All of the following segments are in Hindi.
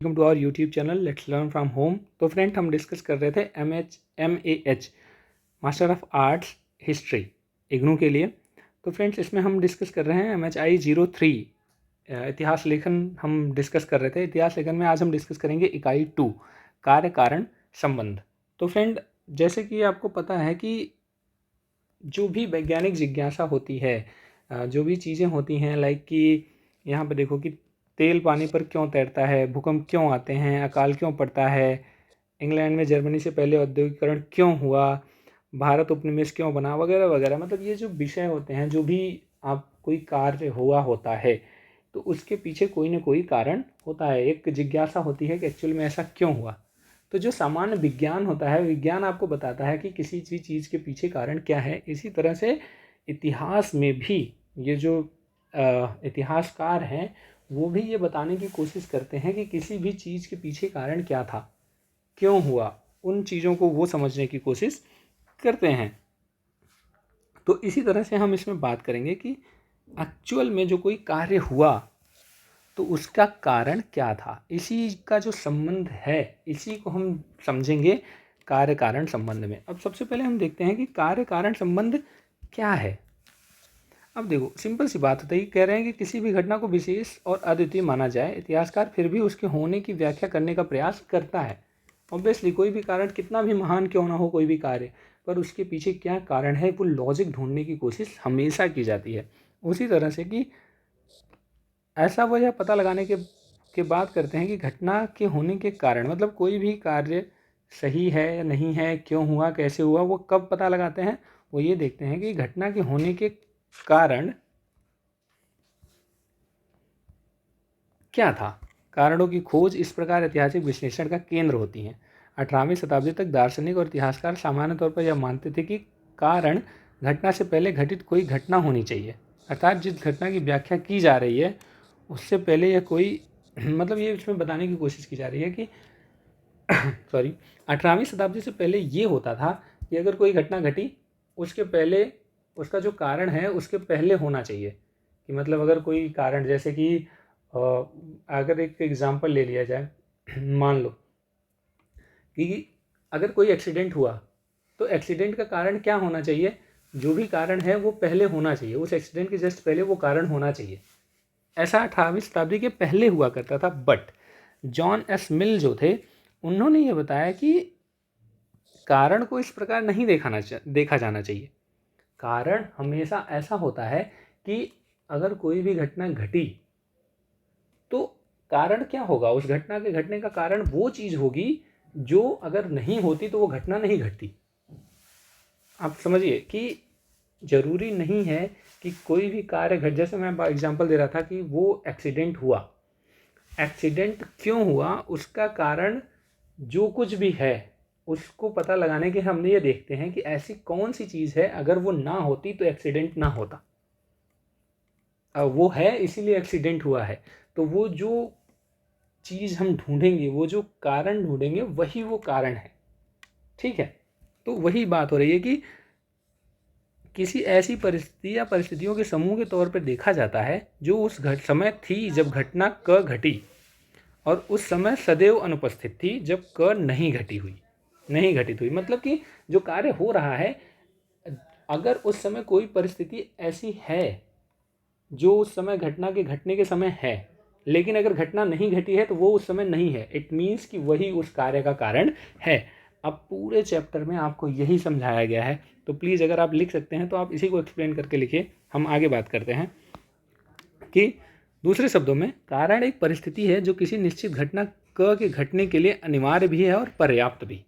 Welcome to our YouTube channel let's learn from home. तो फ्रेंड, हम डिस्कस कर रहे थे MAH master of arts history IGNOU के लिए। तो फ्रेंड्स, इसमें हम डिस्कस कर रहे हैं MHI 03 इतिहास लेखन हम डिस्कस कर रहे थे। इतिहास लेखन में आज हम डिस्कस करेंगे इकाई 2 कार्य कारण संबंध। तो फ्रेंड, जैसे कि आपको पता है कि जो भी वैज्ञानिक जिज्ञासा होती है, जो भी चीज़ें होती हैं, लाइक कि यहाँ पे देखो कि तेल पानी पर क्यों तैरता है, भूकंप क्यों आते हैं, अकाल क्यों पड़ता है, इंग्लैंड में जर्मनी से पहले औद्योगिकरण क्यों हुआ, भारत उपनिवेश क्यों बना, वगैरह वगैरह। मतलब ये जो विषय होते हैं, जो भी आप कोई कार्य हुआ होता है तो उसके पीछे कोई ना कोई कारण होता है। एक जिज्ञासा होती है कि एक्चुअल में ऐसा क्यों हुआ। तो जो सामान्य विज्ञान होता है, विज्ञान आपको बताता है कि किसी भी चीज़ के पीछे कारण क्या है। इसी तरह से इतिहास में भी ये जो इतिहासकार हैं वो भी ये बताने की कोशिश करते हैं कि किसी भी चीज़ के पीछे कारण क्या था, क्यों हुआ, उन चीज़ों को वो समझने की कोशिश करते हैं। तो इसी तरह से हम इसमें बात करेंगे कि एक्चुअल में जो कोई कार्य हुआ तो उसका कारण क्या था। इसी का जो संबंध है, इसी को हम समझेंगे कार्य कारण संबंध में। अब सबसे पहले हम देखते हैं कि कार्य कारण संबंध क्या है। अब देखो, सिंपल सी बात होती है, कह रहे हैं कि किसी भी घटना को विशेष और अद्वितीय माना जाए, इतिहासकार फिर भी उसके होने की व्याख्या करने का प्रयास करता है। ऑब्वियसली कोई भी कारण कितना भी महान क्यों ना हो, कोई भी कार्य, पर उसके पीछे क्या कारण है वो लॉजिक ढूंढने की कोशिश हमेशा की जाती है। उसी तरह से कि ऐसा वजह पता लगाने के बाद करते हैं कि घटना के होने के कारण, मतलब कोई भी कार्य सही है या नहीं है, क्यों हुआ, कैसे हुआ, वो कब पता लगाते हैं। वो ये देखते हैं कि घटना के होने के कारण क्या था। कारणों की खोज इस प्रकार ऐतिहासिक विश्लेषण का केंद्र होती है। 18वीं शताब्दी तक दार्शनिक और इतिहासकार सामान्य तौर पर यह मानते थे कि कारण घटना से पहले घटित कोई घटना होनी चाहिए, अर्थात जिस घटना की व्याख्या की जा रही है उससे पहले यह कोई मतलब ये इसमें बताने की कोशिश की जा रही है कि सॉरी 18वीं शताब्दी से पहले ये होता था कि अगर कोई घटना घटी उसके पहले उसका जो कारण है उसके पहले होना चाहिए। कि मतलब अगर कोई कारण, जैसे कि अगर एक एग्जांपल ले लिया जाए, मान लो कि अगर कोई एक्सीडेंट हुआ तो एक्सीडेंट का कारण क्या होना चाहिए, जो भी कारण है वो पहले होना चाहिए, उस एक्सीडेंट के जस्ट पहले वो कारण होना चाहिए। ऐसा 18वीं शताब्दी के पहले हुआ करता था। बट जॉन एस मिल जो थे, उन्होंने ये बताया कि कारण को इस प्रकार नहीं देखा जाना चाहिए। कारण हमेशा ऐसा होता है कि अगर कोई भी घटना घटी तो कारण क्या होगा, उस घटना के घटने का कारण वो चीज़ होगी जो अगर नहीं होती तो वो घटना नहीं घटती। आप समझिए कि जरूरी नहीं है कि कोई भी कार्य घट, जैसे मैं एग्जांपल दे रहा था कि वो एक्सीडेंट हुआ, एक्सीडेंट क्यों हुआ, उसका कारण जो कुछ भी है उसको पता लगाने के हमने ये देखते हैं कि ऐसी कौन सी चीज़ है अगर वो ना होती तो एक्सीडेंट ना होता। वो है इसीलिए एक्सीडेंट हुआ है। तो वो जो चीज़ हम ढूंढेंगे, वो जो कारण ढूंढेंगे, वही वो कारण है। ठीक है, तो वही बात हो रही है कि किसी ऐसी परिस्थिति या परिस्थितियों के समूह के तौर पर देखा जाता है जो उस समय थी जब घटना क घटी, और उस समय सदैव अनुपस्थित थी जब क नहीं घटित हुई। मतलब कि जो कार्य हो रहा है, अगर उस समय कोई परिस्थिति ऐसी है जो उस समय घटना के घटने के समय है, लेकिन अगर घटना नहीं घटी है तो वो उस समय नहीं है। इट मीन्स कि वही उस कार्य का कारण है। अब पूरे चैप्टर में आपको यही समझाया गया है। तो प्लीज़ अगर आप लिख सकते हैं तो आप इसी को एक्सप्लेन करके लिखिए। हम आगे बात करते हैं कि दूसरे शब्दों में कारण एक परिस्थिति है जो किसी निश्चित घटना क के घटने के लिए अनिवार्य भी है और पर्याप्त भी।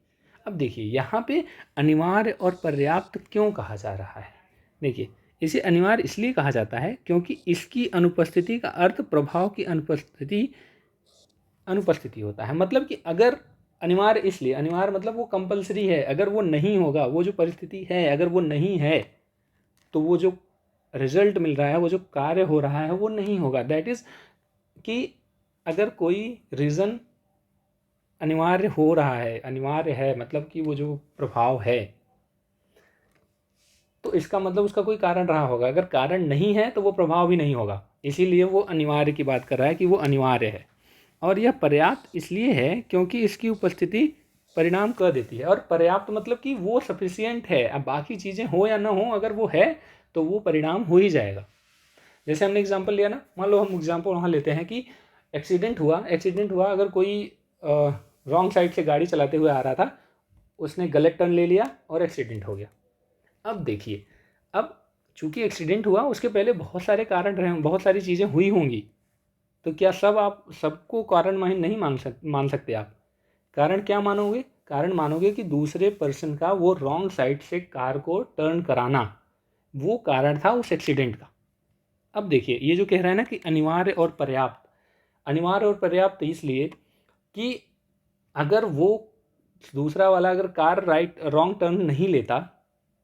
अब देखिए यहाँ पे अनिवार्य और पर्याप्त क्यों कहा जा रहा है। देखिए, इसे अनिवार्य इसलिए कहा जाता है क्योंकि इसकी अनुपस्थिति का अर्थ प्रभाव की अनुपस्थिति होता है। मतलब कि अगर अनिवार्य, इसलिए अनिवार्य मतलब वो कंपलसरी है, अगर वो नहीं होगा, वो जो परिस्थिति है अगर वो नहीं है तो वो जो रिजल्ट मिल रहा है, वो जो कार्य हो रहा है वो नहीं होगा। दैट इज़ कि अगर कोई रीज़न अनिवार्य हो रहा है, अनिवार्य है मतलब कि वो जो प्रभाव है, तो इसका मतलब उसका कोई कारण रहा होगा। अगर कारण नहीं है तो वो प्रभाव भी नहीं होगा, इसीलिए वो अनिवार्य की बात कर रहा है कि वो अनिवार्य है। और यह पर्याप्त इसलिए है क्योंकि इसकी उपस्थिति परिणाम कर देती है। और पर्याप्त मतलब कि वो सफिशियंट है, अब बाकी चीज़ें हो या ना हो, अगर वो है तो वो परिणाम हो ही जाएगा। जैसे हमने एग्जांपल लिया ना, मान लो हम एग्जांपल वहाँ लेते हैं कि एक्सीडेंट हुआ, अगर कोई रॉन्ग साइड से गाड़ी चलाते हुए आ रहा था, उसने गलत टर्न ले लिया और एक्सीडेंट हो गया। अब देखिए, अब चूंकि एक्सीडेंट हुआ, उसके पहले बहुत सारे कारण रहे, बहुत सारी चीज़ें हुई होंगी, तो क्या आप सबको कारण नहीं मान सकते आप? कारण क्या मानोगे? कारण मानोगे कि दूसरे पर्सन का वो रॉन्ग साइड से कार को टर्न कराना, वो कारण था उस एक्सीडेंट का। अब देखिए, ये जो कह रहा है ना कि अनिवार्य और पर्याप्त इसलिए कि अगर वो दूसरा वाला अगर कार रॉन्ग टर्न नहीं लेता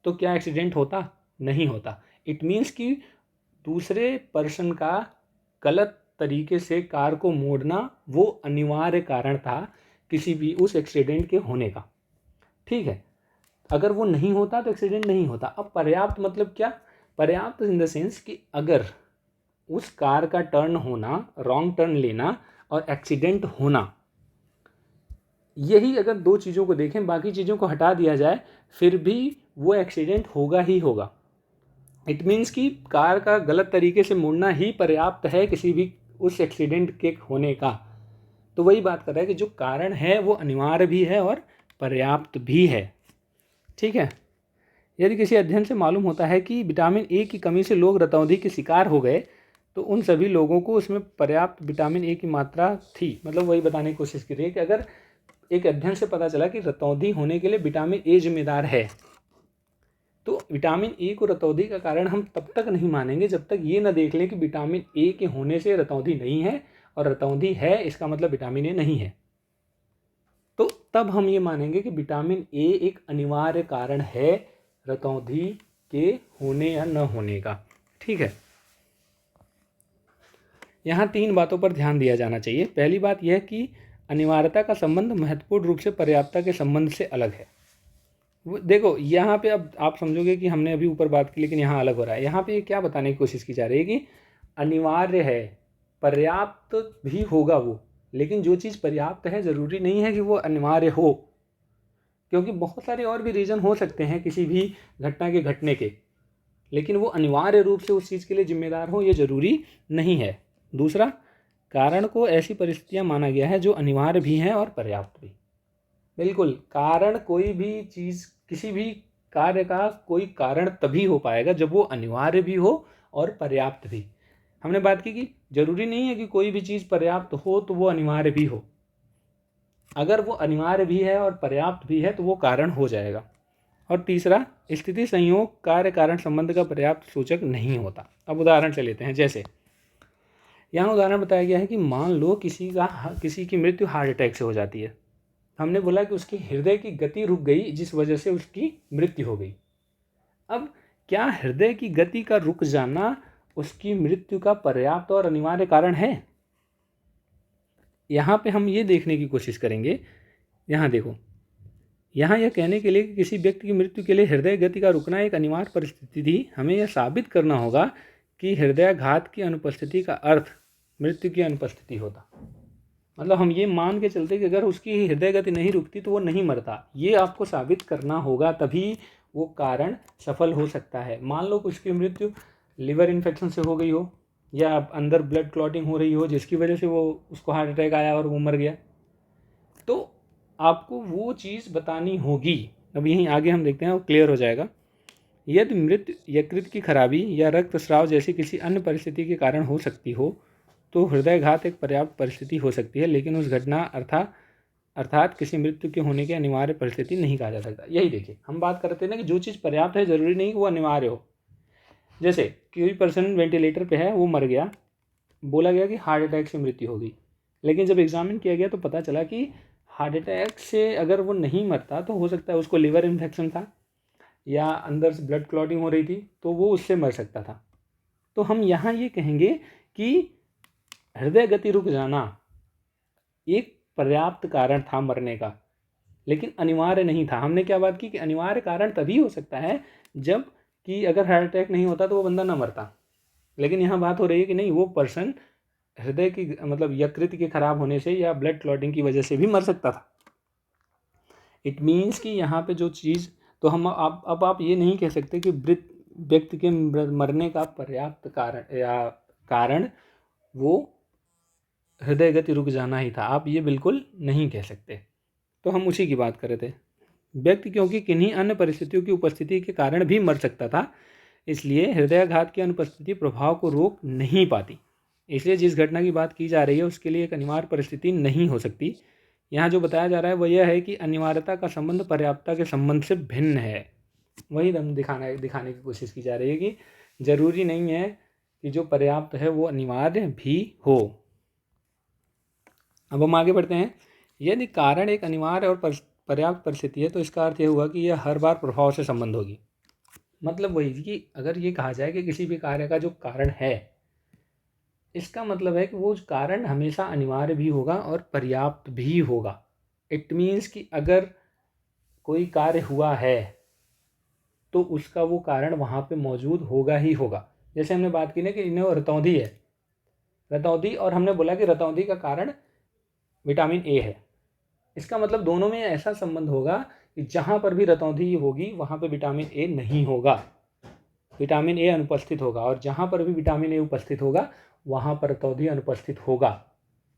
तो क्या एक्सीडेंट होता? नहीं होता। इट मीन्स कि दूसरे पर्सन का गलत तरीके से कार को मोड़ना वो अनिवार्य कारण था किसी भी उस एक्सीडेंट के होने का। ठीक है, अगर वो नहीं होता तो एक्सीडेंट नहीं होता। अब पर्याप्त मतलब क्या? पर्याप्त इन द सेंस कि अगर उस कार का टर्न होना, रॉन्ग टर्न लेना और एक्सीडेंट होना, यही अगर दो चीज़ों को देखें, बाकी चीज़ों को हटा दिया जाए, फिर भी वो एक्सीडेंट होगा ही होगा। इट मीन्स कि कार का गलत तरीके से मुड़ना ही पर्याप्त है किसी भी उस एक्सीडेंट के होने का। तो वही बात कर रहा है कि जो कारण है वो अनिवार्य भी है और पर्याप्त भी है। ठीक है, यदि किसी अध्ययन से मालूम होता है कि विटामिन ए की कमी से लोग रतौंधी के शिकार हो गए, तो उन सभी लोगों को उसमें पर्याप्त विटामिन ए की मात्रा थी। मतलब वही बताने की कोशिश की रही है कि अगर एक अध्ययन से पता चला कि रतौंधी होने के लिए विटामिन ए जिम्मेदार है, तो विटामिन ए को रतौंधी का कारण हम तब तक नहीं मानेंगे जब तक ये ना देख लें कि विटामिन ए के होने से रतौंधी नहीं है, और रतौंधी है इसका मतलब विटामिन ए नहीं है। तो तब हम ये मानेंगे कि विटामिन ए एक अनिवार्य कारण है रतौंधी के होने या न होने का। ठीक है, यहाँ 3 बातों पर ध्यान दिया जाना चाहिए। पहली बात यह कि अनिवार्यता का संबंध महत्वपूर्ण रूप से पर्याप्तता के संबंध से अलग है। देखो यहाँ पे अब आप समझोगे कि हमने अभी ऊपर बात की लेकिन यहाँ अलग हो रहा है। यहाँ पे क्या बताने की कोशिश की जा रही है कि अनिवार्य है, पर्याप्त भी होगा वो, लेकिन जो चीज़ पर्याप्त है ज़रूरी नहीं है कि वो अनिवार्य हो, क्योंकि बहुत सारे और भी रीज़न हो सकते हैं किसी भी घटना के घटने के, लेकिन वो अनिवार्य रूप से उस चीज़ के लिए जिम्मेदार हो ये ज़रूरी नहीं है। दूसरा, कारण को ऐसी परिस्थितियाँ माना गया है जो अनिवार्य भी हैं और पर्याप्त भी। बिल्कुल, कारण कोई भी चीज़, किसी भी कार्य का कोई कारण तभी हो पाएगा जब वो अनिवार्य भी हो और पर्याप्त भी। हमने बात की कि जरूरी नहीं है कि कोई भी चीज़ पर्याप्त हो तो वो अनिवार्य भी हो। अगर वो अनिवार्य भी है और पर्याप्त भी है तो वो कारण हो जाएगा। और तीसरा, स्थिति संयोग कार्य कारण संबंध का पर्याप्त सूचक नहीं होता। अब उदाहरण से लेते हैं। जैसे यहाँ उदाहरण बताया गया है कि मान लो किसी की मृत्यु हार्ट अटैक से हो जाती है। हमने बोला कि उसकी हृदय की गति रुक गई जिस वजह से उसकी मृत्यु हो गई। अब क्या हृदय की गति का रुक जाना उसकी मृत्यु का पर्याप्त और अनिवार्य कारण है? यहाँ पे हम ये देखने की कोशिश करेंगे। यहाँ देखो, यहाँ यह कहने के लिए कि किसी व्यक्ति की मृत्यु के लिए हृदय गति का रुकना एक अनिवार्य परिस्थिति थी, हमें यह साबित करना होगा कि हृदयाघात की अनुपस्थिति का अर्थ मृत्यु की अनुपस्थिति होता। मतलब हम ये मान के चलते कि अगर उसकी हृदय गति नहीं रुकती तो वो नहीं मरता। ये आपको साबित करना होगा, तभी वो कारण सफल हो सकता है। मान लो उसकी मृत्यु लिवर इन्फेक्शन से हो गई हो या अंदर ब्लड क्लॉटिंग हो रही हो जिसकी वजह से वो उसको हार्ट अटैक आया और वो मर गया, तो आपको वो चीज़ बतानी होगी। अब यहीं आगे हम देखते हैं वो क्लियर हो जाएगा। यदि मृत्यु यकृत की खराबी या रक्तस्राव जैसी किसी अन्य परिस्थिति के कारण हो सकती हो तो हृदयघात एक पर्याप्त परिस्थिति हो सकती है, लेकिन उस घटना अर्थात किसी मृत्यु के होने की अनिवार्य परिस्थिति नहीं कहा जा सकता। यही देखिए, हम बात करते हैं ना कि जो चीज़ पर्याप्त है ज़रूरी नहीं कि वो अनिवार्य हो। जैसे कोई पर्सन वेंटिलेटर पे है, वो मर गया, बोला गया कि हार्ट अटैक से मृत्यु हो गई, लेकिन जब एग्जामिन किया गया तो पता चला कि हार्ट अटैक से अगर वो नहीं मरता तो हो सकता है उसको लिवर इन्फेक्शन था या अंदर से ब्लड क्लॉटिंग हो रही थी तो वो उससे मर सकता था। तो हम यहाँ ये कहेंगे कि हृदय गति रुक जाना एक पर्याप्त कारण था मरने का, लेकिन अनिवार्य नहीं था। हमने क्या बात की कि अनिवार्य कारण तभी हो सकता है जब कि अगर हार्ट अटैक नहीं होता तो वो बंदा ना मरता, लेकिन यहाँ बात हो रही है कि नहीं, वो पर्सन हृदय की मतलब यकृत के खराब होने से या ब्लड क्लॉटिंग की वजह से भी मर सकता था। इट मीन्स कि यहाँ पे जो चीज़, तो हम अब आप ये नहीं कह सकते कि मृत व्यक्ति के मरने का पर्याप्त कारण या कारण वो हृदय गति रुक जाना ही था, आप ये बिल्कुल नहीं कह सकते। तो हम उसी की बात कर रहे थे। व्यक्ति क्योंकि किन्हीं अन्य परिस्थितियों की उपस्थिति के कारण भी मर सकता था, इसलिए हृदयाघात की अनुपस्थिति प्रभाव को रोक नहीं पाती। इसलिए जिस घटना की बात की जा रही है उसके लिए एक अनिवार्य परिस्थिति नहीं हो सकती। यहाँ जो बताया जा रहा है वह यह है कि अनिवार्यता का संबंध पर्याप्तता के संबंध से भिन्न है। वही हम दिखाने की कोशिश की जा रही है कि जरूरी नहीं है कि जो पर्याप्त है वो अनिवार्य भी हो। अब हम आगे बढ़ते हैं। यदि कारण एक अनिवार्य और पर्याप्त परिस्थिति है तो इसका अर्थ यह हुआ कि यह हर बार प्रभाव से संबंध होगी। मतलब वही कि अगर ये कहा जाए कि किसी भी कार्य का जो कारण है, इसका मतलब है कि वो कारण हमेशा अनिवार्य भी होगा और पर्याप्त भी होगा। इट मीन्स कि अगर कोई कार्य हुआ है तो उसका वो कारण वहाँ पे मौजूद होगा ही होगा। जैसे हमने बात की ना कि इन्हें रतौंधी है, रतौंधी, और हमने बोला कि रतौंधी का कारण विटामिन ए है। इसका मतलब दोनों में ऐसा संबंध होगा कि जहाँ पर भी रतौंधी होगी वहाँ पे विटामिन ए नहीं होगा, विटामिन ए अनुपस्थित होगा, और जहाँ पर भी विटामिन ए उपस्थित होगा वहाँ पर रतौंधी अनुपस्थित होगा।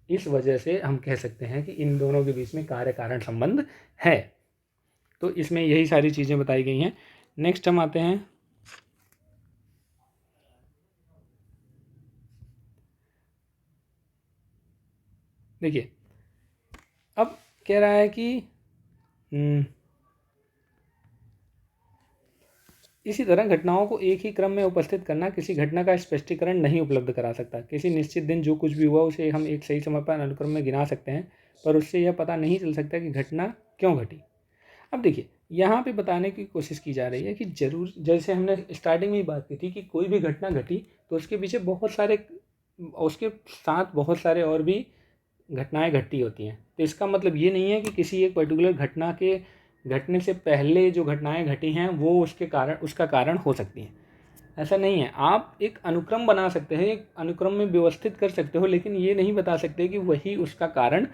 इस वजह से हम कह सकते हैं कि इन दोनों के बीच में कार्य कारण संबंध है। तो इसमें यही सारी चीज़ें बताई गई हैं। नेक्स्ट हम आते हैं देखिए, अब कह रहा है कि इसी तरह घटनाओं को एक ही क्रम में उपस्थित करना किसी घटना का स्पष्टीकरण नहीं उपलब्ध करा सकता। किसी निश्चित दिन जो कुछ भी हुआ उसे हम एक सही समय पर अनुक्रम में गिना सकते हैं, पर उससे यह पता नहीं चल सकता कि घटना क्यों घटी। अब देखिए, यहाँ पे बताने की कोशिश की जा रही है कि जरूर, जैसे हमने स्टार्टिंग में ही बात की थी कि कोई भी घटना घटी तो उसके पीछे बहुत सारे, उसके साथ बहुत सारे और भी घटनाएं घटती होती हैं। तो इसका मतलब ये नहीं है कि किसी एक पर्टिकुलर घटना के घटने से पहले जो घटनाएं घटी हैं वो उसका कारण हो सकती हैं, ऐसा नहीं है। आप एक अनुक्रम बना सकते हैं, एक अनुक्रम में व्यवस्थित कर सकते हो, लेकिन ये नहीं बता सकते कि वही उसका कारण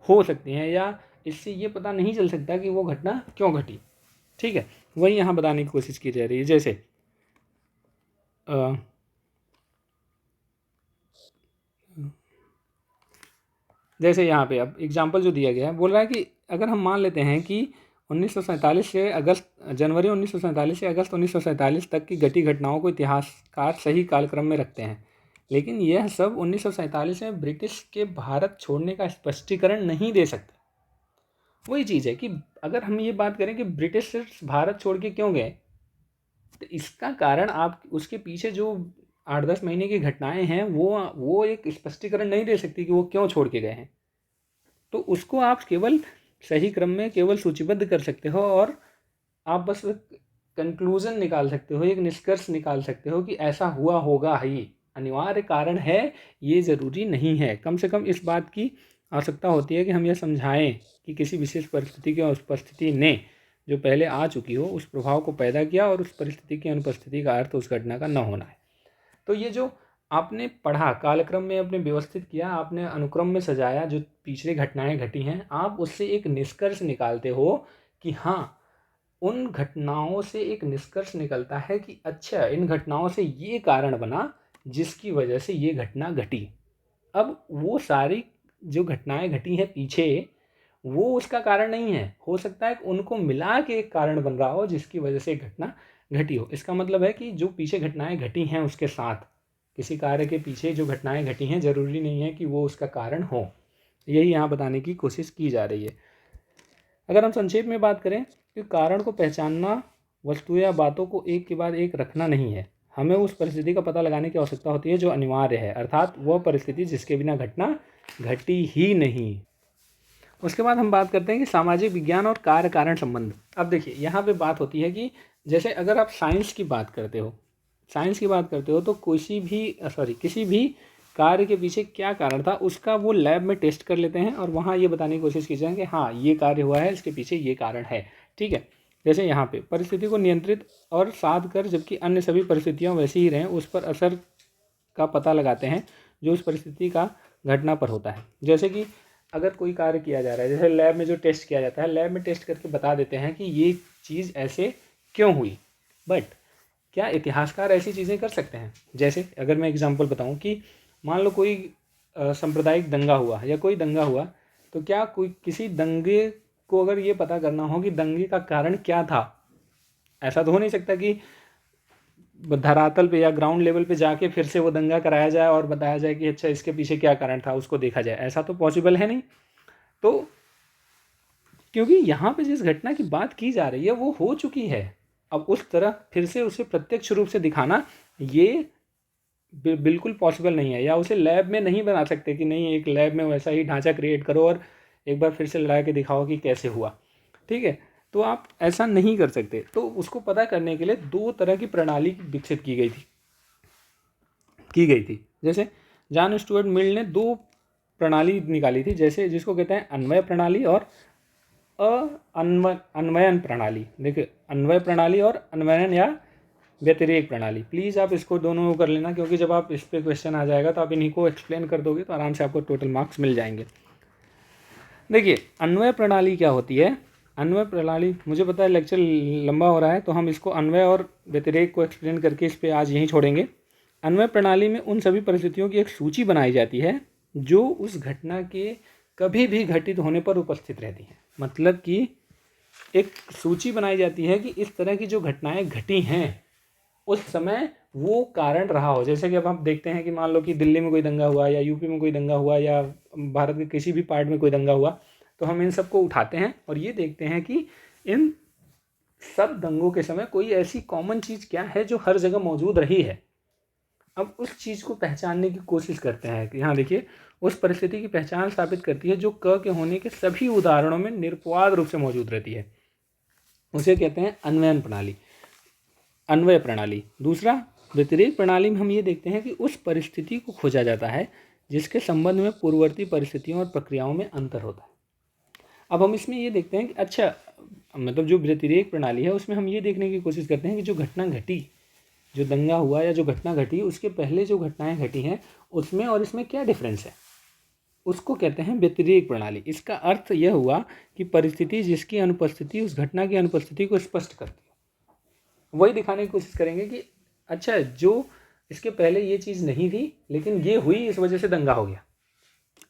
हो सकती हैं, या इससे ये पता नहीं चल सकता कि वो घटना क्यों घटी। ठीक है, वही यहाँ बताने की कोशिश की जा रही है। जैसे यहाँ पे अब एग्जाम्पल जो दिया गया है, बोल रहा है कि अगर हम मान लेते हैं कि 1947 से जनवरी 1947 से अगस्त 1947 तक की घटी घटनाओं को इतिहासकार सही कालक्रम में रखते हैं, लेकिन यह सब 1947 में ब्रिटिश के भारत छोड़ने का स्पष्टीकरण नहीं दे सकते। वही चीज़ है कि अगर हम ये बात करें कि ब्रिटिश सिर्फ भारत छोड़ के क्यों गए, तो इसका कारण आप उसके पीछे जो 8-10 महीने की घटनाएं हैं वो एक स्पष्टीकरण नहीं दे सकती कि वो क्यों छोड़ के गए हैं। तो उसको आप केवल सही क्रम में केवल सूचीबद्ध कर सकते हो, और आप बस कंक्लूजन निकाल सकते हो, एक निष्कर्ष निकाल सकते हो कि ऐसा हुआ होगा ही, अनिवार्य कारण है ये ज़रूरी नहीं है। कम से कम इस बात की आवश्यकता होती है कि हम यह समझाएं कि किसी विशेष परिस्थिति की उपस्थिति ने जो पहले आ चुकी हो उस प्रभाव को पैदा किया, और उस परिस्थिति की अनुपस्थिति का अर्थ उस घटना का न होना है। तो ये जो आपने पढ़ा, कालक्रम में आपने व्यवस्थित किया, आपने अनुक्रम में सजाया, जो पिछली घटनाएं घटी हैं, आप उससे एक निष्कर्ष निकालते हो कि हाँ, उन घटनाओं से एक निष्कर्ष निकलता है कि अच्छा, इन घटनाओं से ये कारण बना जिसकी वजह से ये घटना घटी। अब वो सारी जो घटनाएं घटी हैं पीछे, वो उसका कारण नहीं है। हो सकता है कि उनको मिला के एक कारण बन रहा हो जिसकी वजह से घटना घटी हो। इसका मतलब है कि जो पीछे घटनाएं घटी हैं उसके साथ, किसी कार्य के पीछे जो घटनाएं घटी हैं ज़रूरी नहीं है कि वो उसका कारण हो। यही यहाँ बताने की कोशिश की जा रही है। अगर हम संक्षेप में बात करें कि कारण को पहचानना वस्तु या बातों को एक के बाद एक रखना नहीं है, हमें उस परिस्थिति का पता लगाने की आवश्यकता होती है जो अनिवार्य है, अर्थात वह परिस्थिति जिसके बिना घटना घटी ही नहीं। उसके बाद हम बात करते हैं कि सामाजिक विज्ञान और कार्य कारण संबंध। अब देखिए, यहाँ पे बात होती है कि जैसे अगर आप साइंस की बात करते हो तो किसी भी कार्य के पीछे क्या कारण था उसका वो लैब में टेस्ट कर लेते हैं, और वहाँ ये बताने की कोशिश की जाए कि हाँ, ये कार्य हुआ है, इसके पीछे ये कारण है। ठीक है, जैसे यहाँ पे परिस्थिति को नियंत्रित और साध कर जबकि अन्य सभी परिस्थितियाँ वैसी ही रहें उस पर असर का पता लगाते हैं, जो उस परिस्थिति का घटना पर होता है। जैसे कि अगर कोई कार्य किया जा रहा है, जैसे लैब में जो टेस्ट किया जाता है, लैब में टेस्ट करके बता देते हैं कि ये चीज़ ऐसे क्यों हुई, बट क्या इतिहासकार ऐसी चीज़ें कर सकते हैं? जैसे अगर मैं एग्जांपल बताऊं कि मान लो कोई सांप्रदायिक दंगा हुआ या कोई दंगा हुआ, तो क्या कोई किसी दंगे को अगर ये पता करना हो कि दंगे का कारण क्या था, ऐसा तो हो नहीं सकता कि धरातल पे या ग्राउंड लेवल पे जाके फिर से वो दंगा कराया जाए और बताया जाए कि अच्छा इसके पीछे क्या कारण था, उसको देखा जाए, ऐसा तो पॉसिबल है नहीं। तो क्योंकि यहाँ पे जिस घटना की बात की जा रही है वो हो चुकी है, अब उस तरह फिर से उसे प्रत्यक्ष रूप से दिखाना ये बिल्कुल पॉसिबल नहीं है, या उसे लैब में नहीं बना सकते कि नहीं एक लैब में वैसा ही ढांचा क्रिएट करो और एक बार फिर से लड़ा के दिखाओ कि कैसे हुआ, ठीक है। तो आप ऐसा नहीं कर सकते। तो उसको पता करने के लिए दो तरह की प्रणाली विकसित की गई थी। जैसे जॉन स्टुअर्ट मिल ने दो प्रणाली निकाली थी, जैसे जिसको कहते हैं अन्वय प्रणाली और अन्वयन प्रणाली। देखिए, अन्वय प्रणाली और अन्वयन या व्यतिरेक प्रणाली। प्लीज़ आप इसको दोनों को कर लेना, क्योंकि जब आप इस पे क्वेश्चन आ जाएगा तो आप इन्हीं को एक्सप्लेन कर दोगे तो आराम से आपको टोटल मार्क्स मिल जाएंगे। देखिए, अन्वय प्रणाली क्या होती है। अन्वय प्रणाली, मुझे पता है लेक्चर लंबा हो रहा है तो हम इसको अन्वय और व्यतिरेक को एक्सप्लेन करके इस पर आज यहीं छोड़ेंगे। अन्वय प्रणाली में उन सभी परिस्थितियों की एक सूची बनाई जाती है जो उस घटना के कभी भी घटित होने पर उपस्थित रहती हैं। मतलब कि एक सूची बनाई जाती है कि इस तरह की जो घटनाएं घटी हैं उस समय वो कारण रहा हो। जैसे कि अब हम देखते हैं कि मान लो कि दिल्ली में कोई दंगा हुआ या यूपी में कोई दंगा हुआ या भारत के किसी भी पार्ट में कोई दंगा हुआ, तो हम इन सबको उठाते हैं और ये देखते हैं कि इन सब दंगों के समय कोई ऐसी कॉमन चीज़ क्या है जो हर जगह मौजूद रही है। अब उस चीज़ को पहचानने की कोशिश करते हैं कि यहाँ देखिए, उस परिस्थिति की पहचान स्थापित करती है जो क के होने के सभी उदाहरणों में निरपवाद रूप से मौजूद रहती है। उसे कहते हैं अन्वयन प्रणाली, अन्वय प्रणाली। दूसरा, व्यतिरेक प्रणाली में हम ये देखते हैं कि उस परिस्थिति को खोजा जाता है जिसके संबंध में पूर्ववर्ती परिस्थितियों और प्रक्रियाओं में अंतर होता है। अब हम इसमें ये देखते हैं कि अच्छा, मतलब जो व्यतिरेक प्रणाली है उसमें हम ये देखने की कोशिश करते हैं कि जो घटना घटी, जो दंगा हुआ या जो घटना घटी, उसके पहले जो घटनाएं घटी हैं उसमें और इसमें क्या डिफरेंस है, उसको कहते हैं व्यतिरेक प्रणाली। इसका अर्थ यह हुआ कि परिस्थिति जिसकी अनुपस्थिति उस घटना की अनुपस्थिति को स्पष्ट करती है, वही दिखाने की कोशिश करेंगे कि अच्छा, जो इसके पहले ये चीज़ नहीं थी लेकिन ये हुई, इस वजह से दंगा हो गया,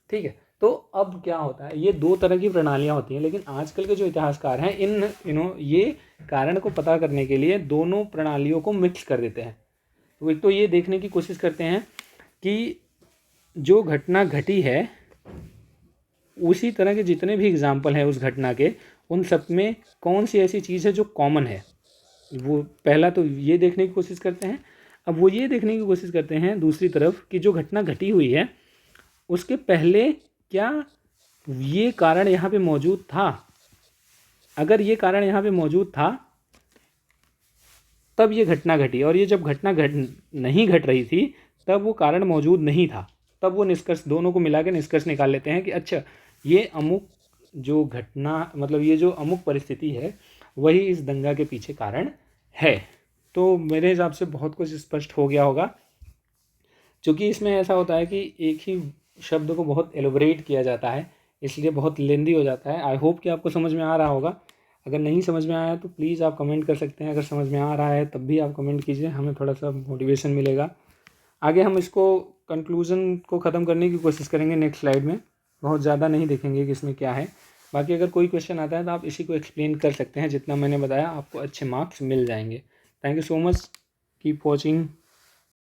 ठीक है। तो अब क्या होता है, ये दो तरह की प्रणालियाँ होती हैं, लेकिन आजकल के जो इतिहासकार हैं इन ये कारण को पता करने के लिए दोनों प्रणालियों को मिक्स कर देते हैं। तो एक तो ये देखने की कोशिश करते हैं कि जो घटना घटी है उसी तरह के जितने भी एग्जाम्पल हैं उस घटना के, उन सब में कौन सी ऐसी चीज़ है जो कॉमन है, वो पहला तो ये देखने की कोशिश करते हैं। अब वो ये देखने की कोशिश करते हैं दूसरी तरफ कि जो घटना घटी हुई है उसके पहले क्या ये कारण यहाँ पे मौजूद था। अगर ये कारण यहाँ पे मौजूद था तब ये घटना घटी, और ये जब घटना नहीं घट रही थी तब वो कारण मौजूद नहीं था, तब वो निष्कर्ष, दोनों को मिला के निष्कर्ष निकाल लेते हैं कि अच्छा, ये अमुक जो घटना, मतलब ये जो अमुक परिस्थिति है वही इस दंगा के पीछे कारण है। तो मेरे हिसाब से बहुत कुछ स्पष्ट हो गया होगा, क्योंकि इसमें ऐसा होता है कि एक ही शब्द को बहुत एलोबरेट किया जाता है, इसलिए बहुत लेंदी हो जाता है। आई होप कि आपको समझ में आ रहा होगा। अगर नहीं समझ में आया तो प्लीज़ आप कमेंट कर सकते हैं, अगर समझ में आ रहा है तब भी आप कमेंट कीजिए, हमें थोड़ा सा मोटिवेशन मिलेगा। आगे हम इसको कंक्लूज़न को ख़त्म करने की कोशिश करेंगे नेक्स्ट स्लाइड में, बहुत ज़्यादा नहीं देखेंगे कि इसमें क्या है। बाकी अगर कोई क्वेश्चन आता है तो आप इसी को एक्सप्लेन कर सकते हैं, जितना मैंने बताया आपको अच्छे मार्क्स मिल जाएंगे। Thank you so much, keep watching.